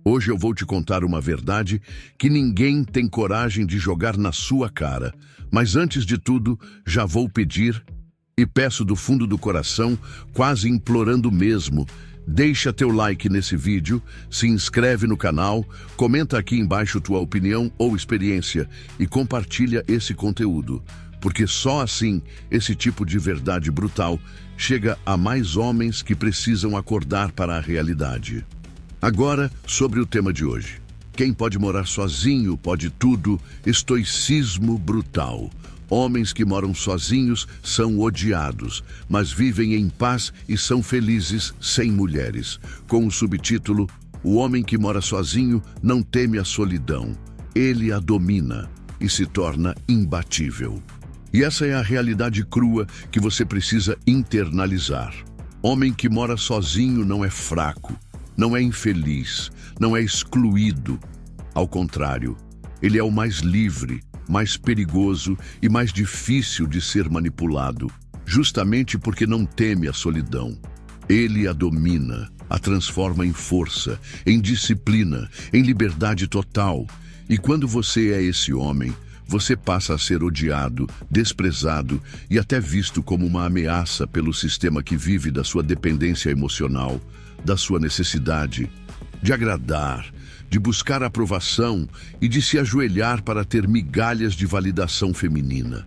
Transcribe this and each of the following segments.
Hoje eu vou te contar uma verdade que ninguém tem coragem de jogar na sua cara. Mas antes de tudo, já vou pedir e peço do fundo do coração, quase implorando mesmo, deixa teu like nesse vídeo, se inscreve no canal, comenta aqui embaixo tua opinião ou experiência e compartilha esse conteúdo. Porque só assim, esse tipo de verdade brutal chega a mais homens que precisam acordar para a realidade. Agora, sobre o tema de hoje. Quem pode morar sozinho pode tudo, estoicismo brutal. Homens que moram sozinhos são odiados, mas vivem em paz e são felizes sem mulheres. Com o subtítulo, o homem que mora sozinho não teme a solidão. Ele a domina e se torna imbatível. E essa é a realidade crua que você precisa internalizar. Homem que mora sozinho não é fraco, não é infeliz, não é excluído. Ao contrário, ele é o mais livre, mais perigoso e mais difícil de ser manipulado, justamente porque não teme a solidão. Ele a domina, a transforma em força, em disciplina, em liberdade total. E quando você é esse homem, você passa a ser odiado, desprezado e até visto como uma ameaça pelo sistema que vive da sua dependência emocional, da sua necessidade de agradar, de buscar aprovação e de se ajoelhar para ter migalhas de validação feminina.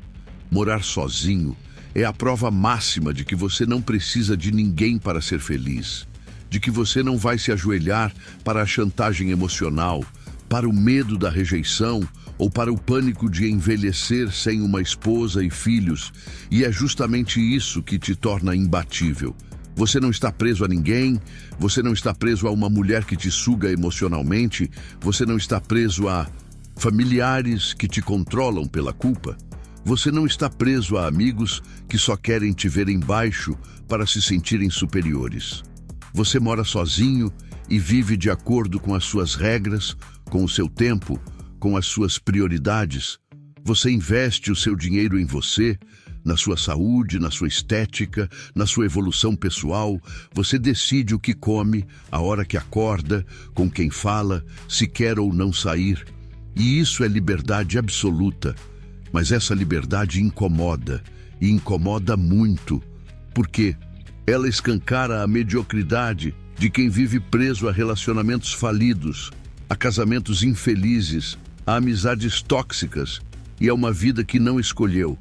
Morar sozinho é a prova máxima de que você não precisa de ninguém para ser feliz, de que você não vai se ajoelhar para a chantagem emocional, para o medo da rejeição ou para o pânico de envelhecer sem uma esposa e filhos, e é justamente isso que te torna imbatível. Você não está preso a ninguém, você não está preso a uma mulher que te suga emocionalmente, você não está preso a familiares que te controlam pela culpa, você não está preso a amigos que só querem te ver embaixo para se sentirem superiores. Você mora sozinho e vive de acordo com as suas regras, com o seu tempo, com as suas prioridades. Você investe o seu dinheiro em você, na sua saúde, na sua estética, na sua evolução pessoal. Você decide o que come, a hora que acorda, com quem fala, se quer ou não sair. E isso é liberdade absoluta. Mas essa liberdade incomoda, e incomoda muito, porque ela escancara a mediocridade de quem vive preso a relacionamentos falidos, a casamentos infelizes, a amizades tóxicas e a uma vida que não escolheu.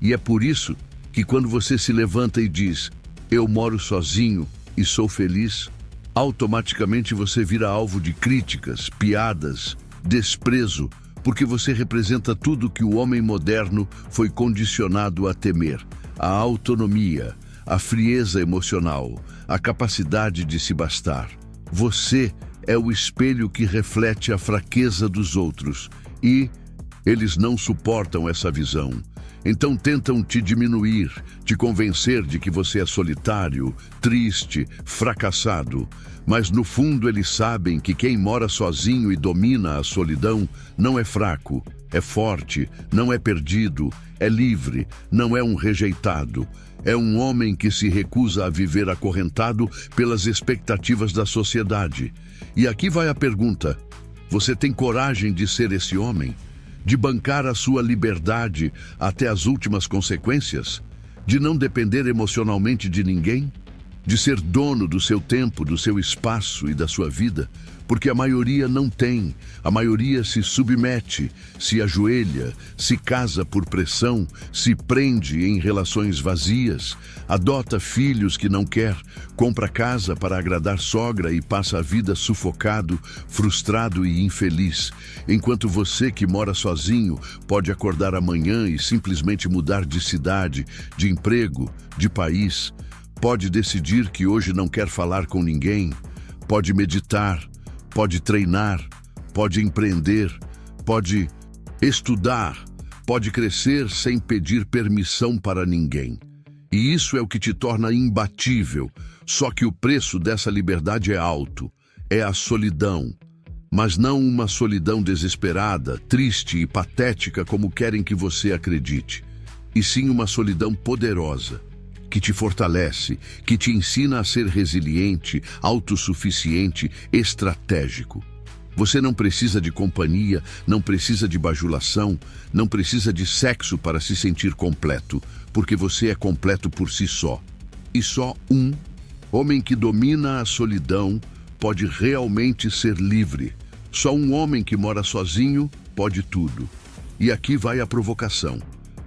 E é por isso que quando você se levanta e diz, eu moro sozinho e sou feliz, automaticamente você vira alvo de críticas, piadas, desprezo, porque você representa tudo que o homem moderno foi condicionado a temer: a autonomia, a frieza emocional, a capacidade de se bastar. Você é o espelho que reflete a fraqueza dos outros e eles não suportam essa visão. Então tentam te diminuir, te convencer de que você é solitário, triste, fracassado. Mas no fundo eles sabem que quem mora sozinho e domina a solidão não é fraco, é forte, não é perdido, é livre, não é um rejeitado. É um homem que se recusa a viver acorrentado pelas expectativas da sociedade. E aqui vai a pergunta: você tem coragem de ser esse homem? De bancar a sua liberdade até as últimas consequências? De não depender emocionalmente de ninguém? De ser dono do seu tempo, do seu espaço e da sua vida? Porque a maioria não tem, a maioria se submete, se ajoelha, se casa por pressão, se prende em relações vazias, adota filhos que não quer, compra casa para agradar sogra e passa a vida sufocado, frustrado e infeliz, enquanto você que mora sozinho pode acordar amanhã e simplesmente mudar de cidade, de emprego, de país, pode decidir que hoje não quer falar com ninguém, pode meditar, pode treinar, pode empreender, pode estudar, pode crescer sem pedir permissão para ninguém. E isso é o que te torna imbatível, só que o preço dessa liberdade é alto, é a solidão. Mas não uma solidão desesperada, triste e patética como querem que você acredite, e sim uma solidão poderosa, que te fortalece, que te ensina a ser resiliente, autossuficiente, estratégico. Você não precisa de companhia, não precisa de bajulação, não precisa de sexo para se sentir completo, porque você é completo por si só. E só um homem que domina a solidão pode realmente ser livre. Só um homem que mora sozinho pode tudo. E aqui vai a provocação.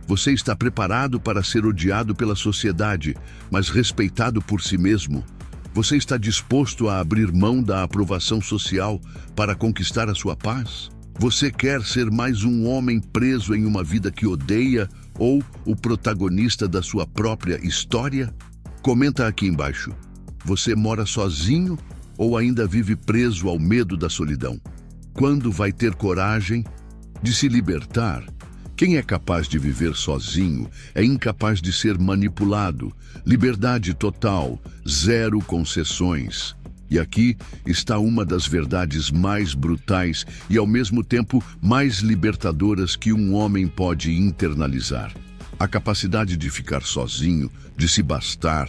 Você está preparado para ser odiado pela sociedade, mas respeitado por si mesmo? Você está disposto a abrir mão da aprovação social para conquistar a sua paz? Você quer ser mais um homem preso em uma vida que odeia ou o protagonista da sua própria história? Comenta aqui embaixo. Você mora sozinho ou ainda vive preso ao medo da solidão? Quando vai ter coragem de se libertar? Quem é capaz de viver sozinho é incapaz de ser manipulado. Liberdade total, zero concessões. E aqui está uma das verdades mais brutais e ao mesmo tempo mais libertadoras que um homem pode internalizar. A capacidade de ficar sozinho, de se bastar,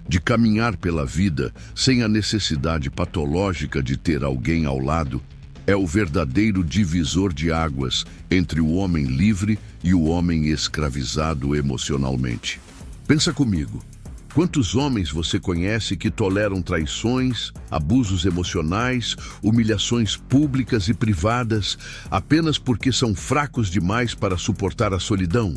de caminhar pela vida sem a necessidade patológica de ter alguém ao lado, é o verdadeiro divisor de águas entre o homem livre e o homem escravizado emocionalmente. Pensa comigo, quantos homens você conhece que toleram traições, abusos emocionais, humilhações públicas e privadas apenas porque são fracos demais para suportar a solidão?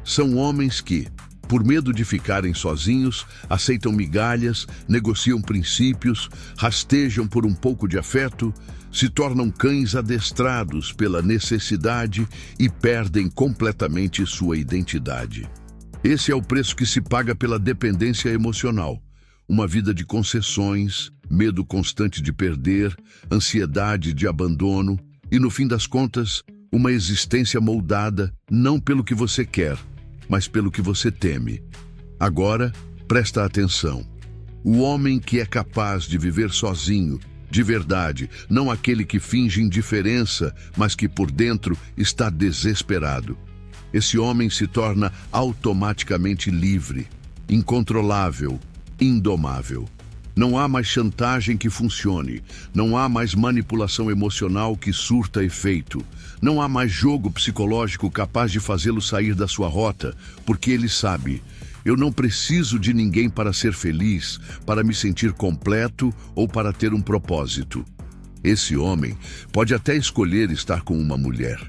São homens que, por medo de ficarem sozinhos, aceitam migalhas, negociam princípios, rastejam por um pouco de afeto, se tornam cães adestrados pela necessidade e perdem completamente sua identidade. Esse é o preço que se paga pela dependência emocional. Uma vida de concessões, medo constante de perder, ansiedade de abandono e, no fim das contas, uma existência moldada não pelo que você quer, mas pelo que você teme. Agora, presta atenção. O homem que é capaz de viver sozinho, de verdade, não aquele que finge indiferença, mas que por dentro está desesperado. Esse homem se torna automaticamente livre, incontrolável, indomável. Não há mais chantagem que funcione, não há mais manipulação emocional que surta efeito, não há mais jogo psicológico capaz de fazê-lo sair da sua rota, porque ele sabe: eu não preciso de ninguém para ser feliz, para me sentir completo ou para ter um propósito. Esse homem pode até escolher estar com uma mulher,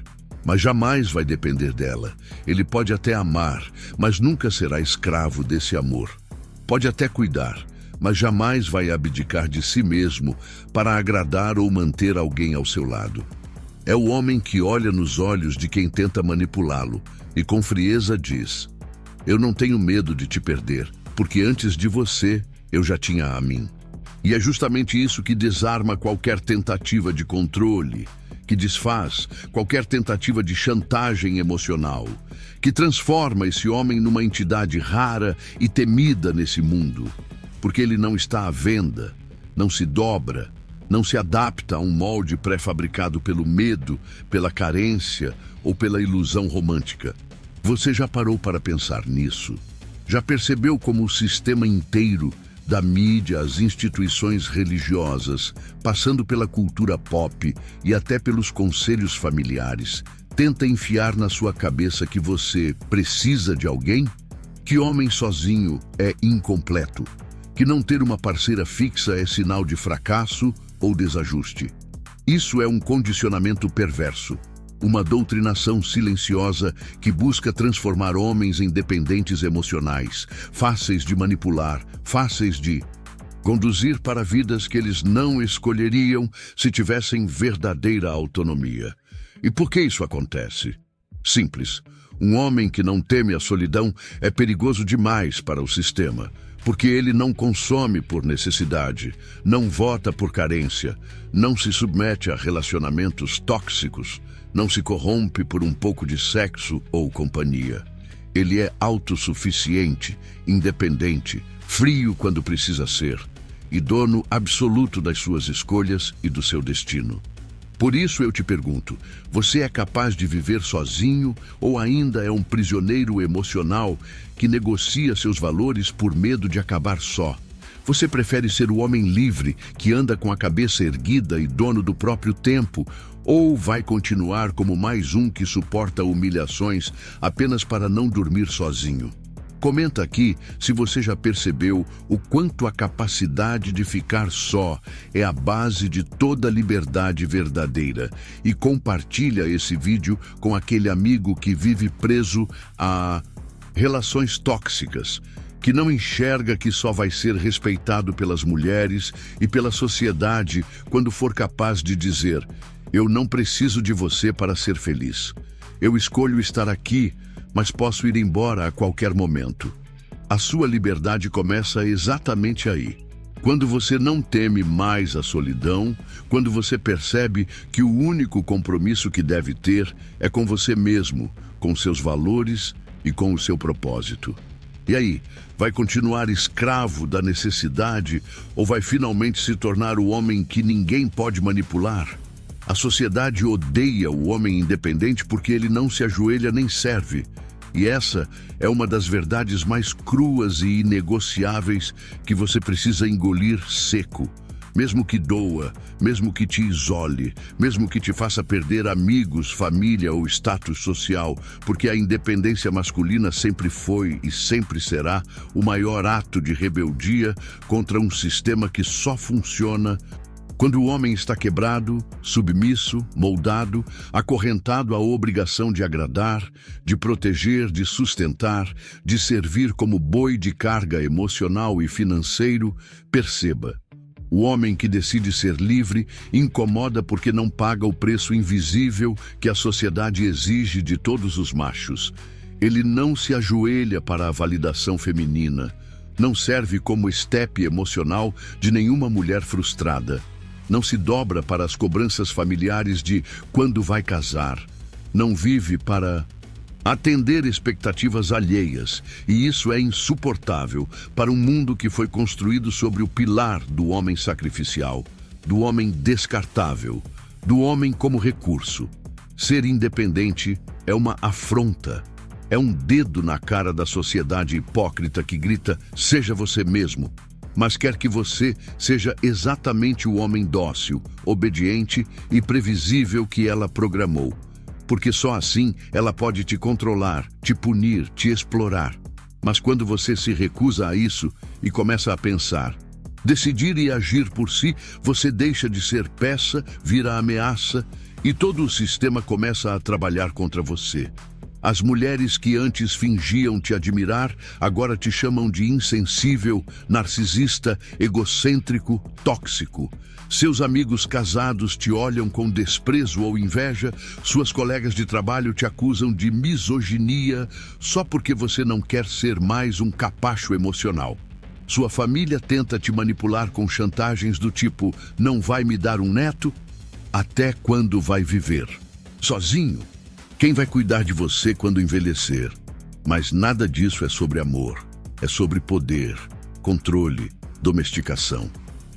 mas jamais vai depender dela. Ele pode até amar, mas nunca será escravo desse amor. Pode até cuidar, mas jamais vai abdicar de si mesmo para agradar ou manter alguém ao seu lado. É o homem que olha nos olhos de quem tenta manipulá-lo e com frieza diz: eu não tenho medo de te perder, porque antes de você, eu já tinha a mim. E é justamente isso que desarma qualquer tentativa de controle, que desfaz qualquer tentativa de chantagem emocional, que transforma esse homem numa entidade rara e temida nesse mundo, porque ele não está à venda, não se dobra, não se adapta a um molde pré-fabricado pelo medo, pela carência ou pela ilusão romântica. Você já parou para pensar nisso? Já percebeu como o sistema inteiro, da mídia às instituições religiosas, passando pela cultura pop e até pelos conselhos familiares, tenta enfiar na sua cabeça que você precisa de alguém? Que homem sozinho é incompleto? Que não ter uma parceira fixa é sinal de fracasso ou desajuste? Isso é um condicionamento perverso. Uma doutrinação silenciosa que busca transformar homens em dependentes emocionais, fáceis de manipular, fáceis de conduzir para vidas que eles não escolheriam se tivessem verdadeira autonomia. E por que isso acontece? Simples. Um homem que não teme a solidão é perigoso demais para o sistema, porque ele não consome por necessidade, não vota por carência, não se submete a relacionamentos tóxicos, não se corrompe por um pouco de sexo ou companhia. Ele é autossuficiente, independente, frio quando precisa ser, e dono absoluto das suas escolhas e do seu destino. Por isso eu te pergunto, você é capaz de viver sozinho ou ainda é um prisioneiro emocional que negocia seus valores por medo de acabar só? Você prefere ser o homem livre, que anda com a cabeça erguida e dono do próprio tempo, ou vai continuar como mais um que suporta humilhações apenas para não dormir sozinho? Comenta aqui se você já percebeu o quanto a capacidade de ficar só é a base de toda liberdade verdadeira, e compartilha esse vídeo com aquele amigo que vive preso a relações tóxicas, que não enxerga que só vai ser respeitado pelas mulheres e pela sociedade quando for capaz de dizer: eu não preciso de você para ser feliz. Eu escolho estar aqui, mas posso ir embora a qualquer momento. A sua liberdade começa exatamente aí. Quando você não teme mais a solidão, quando você percebe que o único compromisso que deve ter é com você mesmo, com seus valores e com o seu propósito. E aí, vai continuar escravo da necessidade ou vai finalmente se tornar o homem que ninguém pode manipular? A sociedade odeia o homem independente porque ele não se ajoelha nem serve. E essa é uma das verdades mais cruas e inegociáveis que você precisa engolir seco. Mesmo que doa, mesmo que te isole, mesmo que te faça perder amigos, família ou status social, porque a independência masculina sempre foi e sempre será o maior ato de rebeldia contra um sistema que só funciona quando o homem está quebrado, submisso, moldado, acorrentado à obrigação de agradar, de proteger, de sustentar, de servir como boi de carga emocional e financeiro. Perceba. O homem que decide ser livre incomoda porque não paga o preço invisível que a sociedade exige de todos os machos. Ele não se ajoelha para a validação feminina, não serve como estepe emocional de nenhuma mulher frustrada, não se dobra para as cobranças familiares de quando vai casar, não vive para atender expectativas alheias, e isso é insuportável para um mundo que foi construído sobre o pilar do homem sacrificial, do homem descartável, do homem como recurso. Ser independente é uma afronta, é um dedo na cara da sociedade hipócrita que grita: seja você mesmo, mas quer que você seja exatamente o homem dócil, obediente e previsível que ela programou. Porque só assim ela pode te controlar, te punir, te explorar. Mas quando você se recusa a isso e começa a pensar, decidir e agir por si, você deixa de ser peça, vira ameaça e todo o sistema começa a trabalhar contra você. As mulheres que antes fingiam te admirar, agora te chamam de insensível, narcisista, egocêntrico, tóxico. Seus amigos casados te olham com desprezo ou inveja, suas colegas de trabalho te acusam de misoginia só porque você não quer ser mais um capacho emocional. Sua família tenta te manipular com chantagens do tipo: não vai me dar um neto? Até quando vai viver? Sozinho? Quem vai cuidar de você quando envelhecer? Mas nada disso é sobre amor. É sobre poder, controle, domesticação.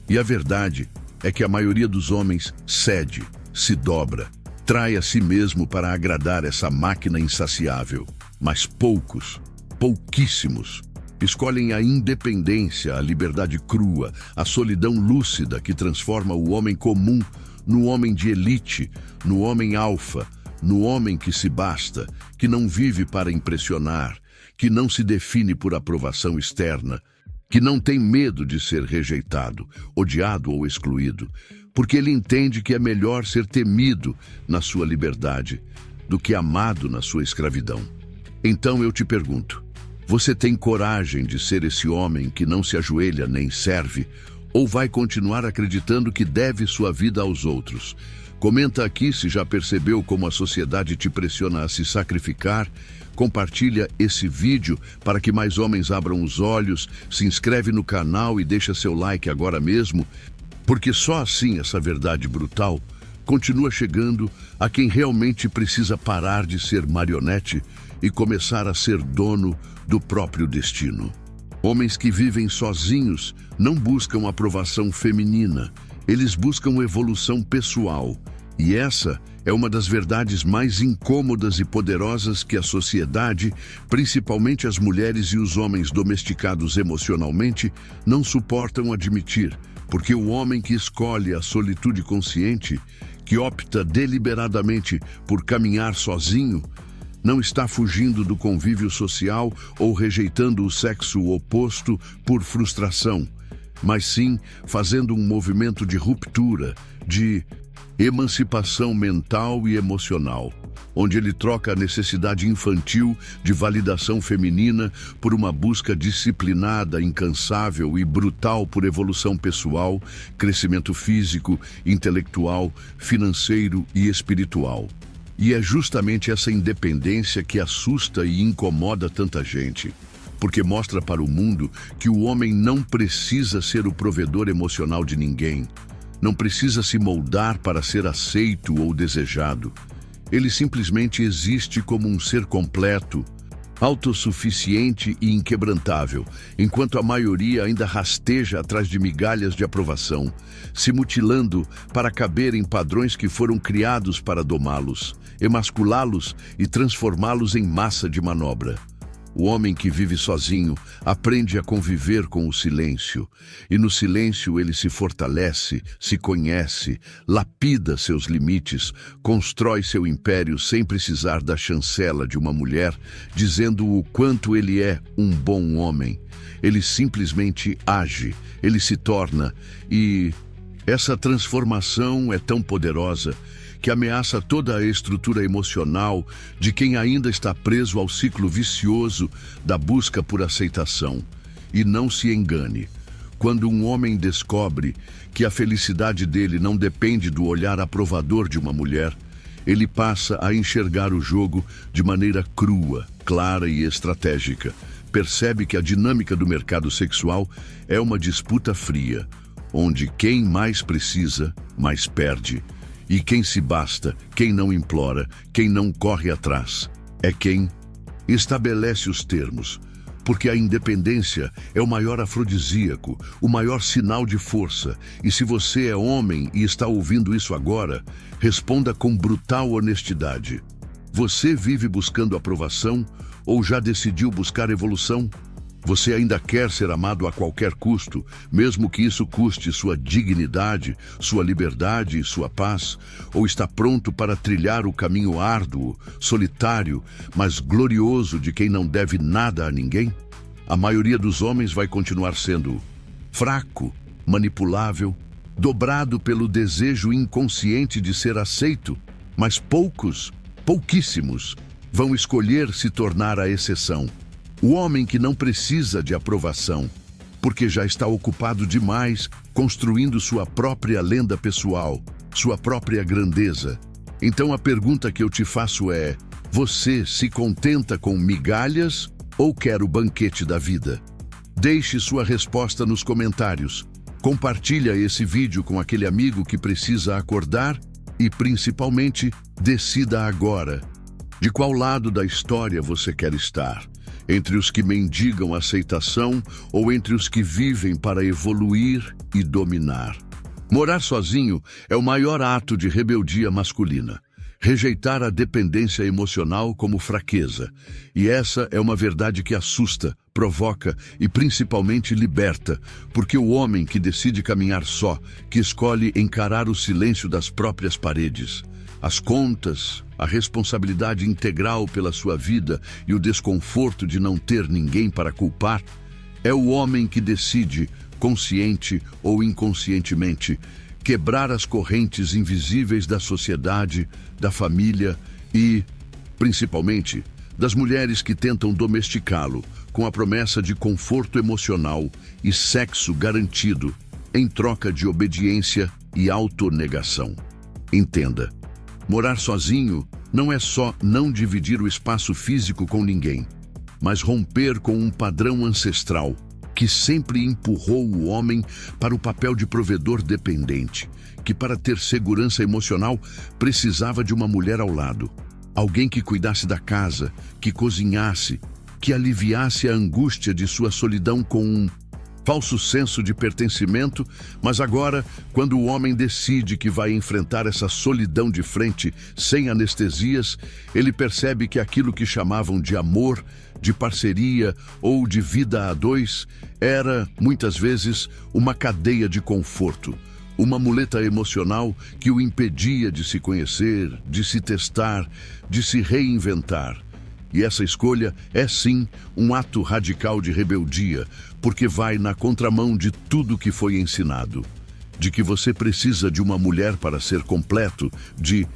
E a verdade é que a maioria dos homens cede, se dobra, trai a si mesmo para agradar essa máquina insaciável. Mas poucos, pouquíssimos, escolhem a independência, a liberdade crua, a solidão lúcida que transforma o homem comum no homem de elite, no homem alfa, no homem que se basta, que não vive para impressionar, que não se define por aprovação externa, que não tem medo de ser rejeitado, odiado ou excluído, porque ele entende que é melhor ser temido na sua liberdade do que amado na sua escravidão. Então eu te pergunto, você tem coragem de ser esse homem que não se ajoelha nem serve, ou vai continuar acreditando que deve sua vida aos outros? Comenta aqui se já percebeu como a sociedade te pressiona a se sacrificar. Compartilha esse vídeo para que mais homens abram os olhos, se inscreve no canal e deixa seu like agora mesmo, porque só assim essa verdade brutal continua chegando a quem realmente precisa parar de ser marionete e começar a ser dono do próprio destino. Homens que vivem sozinhos não buscam aprovação feminina, eles buscam evolução pessoal. E essa é uma das verdades mais incômodas e poderosas que a sociedade, principalmente as mulheres e os homens domesticados emocionalmente, não suportam admitir, porque o homem que escolhe a solitude consciente, que opta deliberadamente por caminhar sozinho, não está fugindo do convívio social ou rejeitando o sexo oposto por frustração, mas sim fazendo um movimento de ruptura, de emancipação mental e emocional, onde ele troca a necessidade infantil de validação feminina por uma busca disciplinada, incansável e brutal por evolução pessoal, crescimento físico, intelectual, financeiro e espiritual. E é justamente essa independência que assusta e incomoda tanta gente, porque mostra para o mundo que o homem não precisa ser o provedor emocional de ninguém, não precisa se moldar para ser aceito ou desejado. Ele simplesmente existe como um ser completo, autossuficiente e inquebrantável, enquanto a maioria ainda rasteja atrás de migalhas de aprovação, se mutilando para caber em padrões que foram criados para domá-los, emasculá-los e transformá-los em massa de manobra. O homem que vive sozinho aprende a conviver com o silêncio, e no silêncio ele se fortalece, se conhece, lapida seus limites, constrói seu império sem precisar da chancela de uma mulher, dizendo o quanto ele é um bom homem. Ele simplesmente age, ele se torna, e essa transformação é tão poderosa que ameaça toda a estrutura emocional de quem ainda está preso ao ciclo vicioso da busca por aceitação. E não se engane, quando um homem descobre que a felicidade dele não depende do olhar aprovador de uma mulher, ele passa a enxergar o jogo de maneira crua, clara e estratégica. Percebe que a dinâmica do mercado sexual é uma disputa fria, onde quem mais precisa, mais perde. E quem se basta, quem não implora, quem não corre atrás, é quem estabelece os termos. Porque a independência é o maior afrodisíaco, o maior sinal de força. E se você é homem e está ouvindo isso agora, responda com brutal honestidade. Você vive buscando aprovação ou já decidiu buscar evolução? Você ainda quer ser amado a qualquer custo, mesmo que isso custe sua dignidade, sua liberdade e sua paz? Ou está pronto para trilhar o caminho árduo, solitário, mas glorioso de quem não deve nada a ninguém? A maioria dos homens vai continuar sendo fraco, manipulável, dobrado pelo desejo inconsciente de ser aceito, mas pouquíssimos, vão escolher se tornar a exceção. O homem que não precisa de aprovação, porque já está ocupado demais construindo sua própria lenda pessoal, sua própria grandeza. Então a pergunta que eu te faço é: você se contenta com migalhas ou quer o banquete da vida? Deixe sua resposta nos comentários. Compartilha esse vídeo com aquele amigo que precisa acordar e, principalmente, decida agora. De qual lado da história você quer estar? Entre os que mendigam aceitação ou entre os que vivem para evoluir e dominar? Morar sozinho é o maior ato de rebeldia masculina. Rejeitar a dependência emocional como fraqueza. E essa é uma verdade que assusta, provoca e principalmente liberta, porque o homem que decide caminhar só, que escolhe encarar o silêncio das próprias paredes, as contas, a responsabilidade integral pela sua vida e o desconforto de não ter ninguém para culpar, é o homem que decide, consciente ou inconscientemente, quebrar as correntes invisíveis da sociedade, da família e, principalmente, das mulheres que tentam domesticá-lo com a promessa de conforto emocional e sexo garantido em troca de obediência e autonegação. Entenda. Morar sozinho não é só não dividir o espaço físico com ninguém, mas romper com um padrão ancestral que sempre empurrou o homem para o papel de provedor dependente, que para ter segurança emocional precisava de uma mulher ao lado, alguém que cuidasse da casa, que cozinhasse, que aliviasse a angústia de sua solidão com falso senso de pertencimento, mas agora, quando o homem decide que vai enfrentar essa solidão de frente, sem anestesias, ele percebe que aquilo que chamavam de amor, de parceria ou de vida a dois, era, muitas vezes, uma cadeia de conforto, uma muleta emocional que o impedia de se conhecer, de se testar, de se reinventar. E essa escolha é, sim, um ato radical de rebeldia, porque vai na contramão de tudo que foi ensinado. De que você precisa de uma mulher para ser completo, de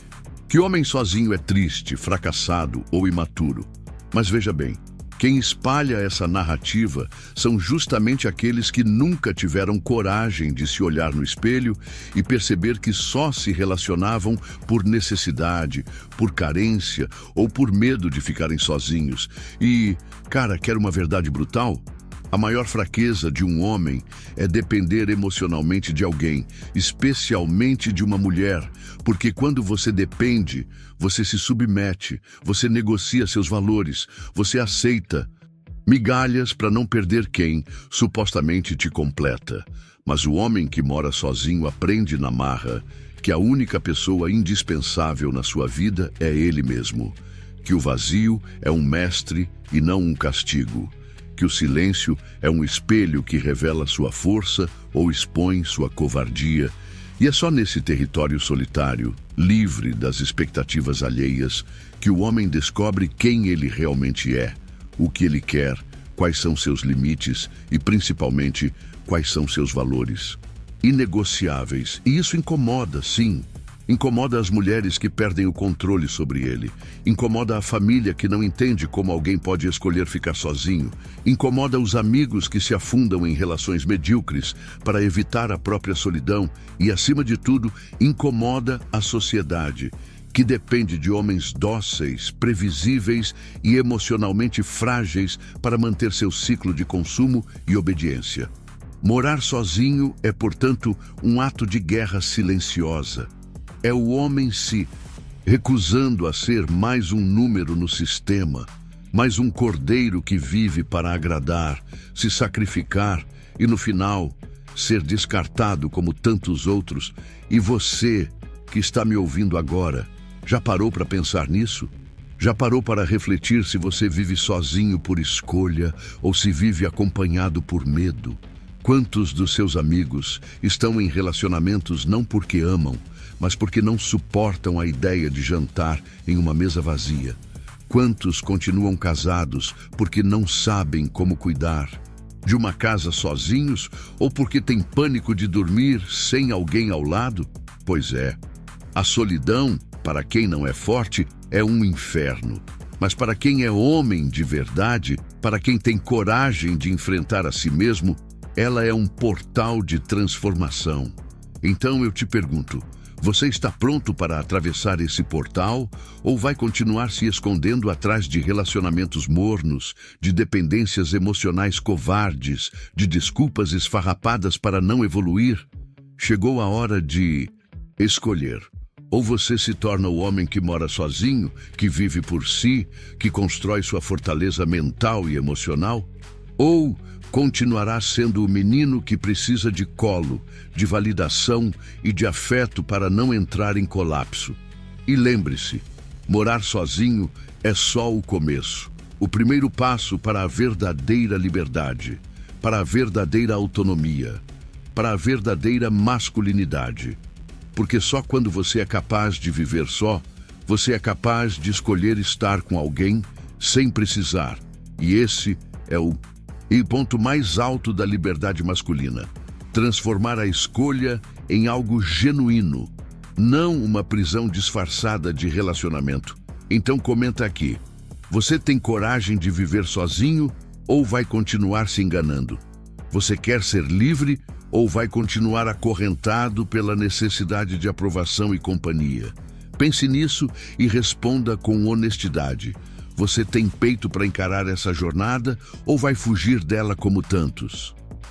que homem sozinho é triste, fracassado ou imaturo. Mas veja bem, quem espalha essa narrativa são justamente aqueles que nunca tiveram coragem de se olhar no espelho e perceber que só se relacionavam por necessidade, por carência ou por medo de ficarem sozinhos. E, cara, quer uma verdade brutal? A maior fraqueza de um homem é depender emocionalmente de alguém, especialmente de uma mulher, porque quando você depende, você se submete, você negocia seus valores, você aceita migalhas para não perder quem supostamente te completa. Mas o homem que mora sozinho aprende na marra que a única pessoa indispensável na sua vida é ele mesmo, que o vazio é um mestre e não um castigo, que o silêncio é um espelho que revela sua força ou expõe sua covardia. E é só nesse território solitário, livre das expectativas alheias, que o homem descobre quem ele realmente é, o que ele quer, quais são seus limites e, principalmente, quais são seus valores. Inegociáveis. E isso incomoda, sim. Incomoda as mulheres que perdem o controle sobre ele. Incomoda a família que não entende como alguém pode escolher ficar sozinho. Incomoda os amigos que se afundam em relações medíocres para evitar a própria solidão. E, acima de tudo, incomoda a sociedade, que depende de homens dóceis, previsíveis e emocionalmente frágeis para manter seu ciclo de consumo e obediência. Morar sozinho é, portanto, um ato de guerra silenciosa. É o homem se recusando a ser mais um número no sistema, mais um cordeiro que vive para agradar, se sacrificar e, no final, ser descartado como tantos outros. E você, que está me ouvindo agora, já parou para pensar nisso? Já parou para refletir se você vive sozinho por escolha ou se vive acompanhado por medo? Quantos dos seus amigos estão em relacionamentos não porque amam, mas porque não suportam a ideia de jantar em uma mesa vazia? Quantos continuam casados porque não sabem como cuidar de uma casa sozinhos ou porque têm pânico de dormir sem alguém ao lado? Pois é, a solidão, para quem não é forte, é um inferno. Mas para quem é homem de verdade, para quem tem coragem de enfrentar a si mesmo, ela é um portal de transformação. Então eu te pergunto, você está pronto para atravessar esse portal ou vai continuar se escondendo atrás de relacionamentos mornos, de dependências emocionais covardes, de desculpas esfarrapadas para não evoluir? Chegou a hora de escolher. Ou você se torna o homem que mora sozinho, que vive por si, que constrói sua fortaleza mental e emocional, ou continuará sendo o menino que precisa de colo, de validação e de afeto para não entrar em colapso. E lembre-se, morar sozinho é só o começo, o primeiro passo para a verdadeira liberdade, para a verdadeira autonomia, para a verdadeira masculinidade. Porque só quando você é capaz de viver só, você é capaz de escolher estar com alguém sem precisar. E esse é o ponto mais alto da liberdade masculina. Transformar a escolha em algo genuíno, não uma prisão disfarçada de relacionamento. Então comenta aqui, você tem coragem de viver sozinho ou vai continuar se enganando? Você quer ser livre ou vai continuar acorrentado pela necessidade de aprovação e companhia? Pense nisso e responda com honestidade. Você tem peito para encarar essa jornada ou vai fugir dela como tantos?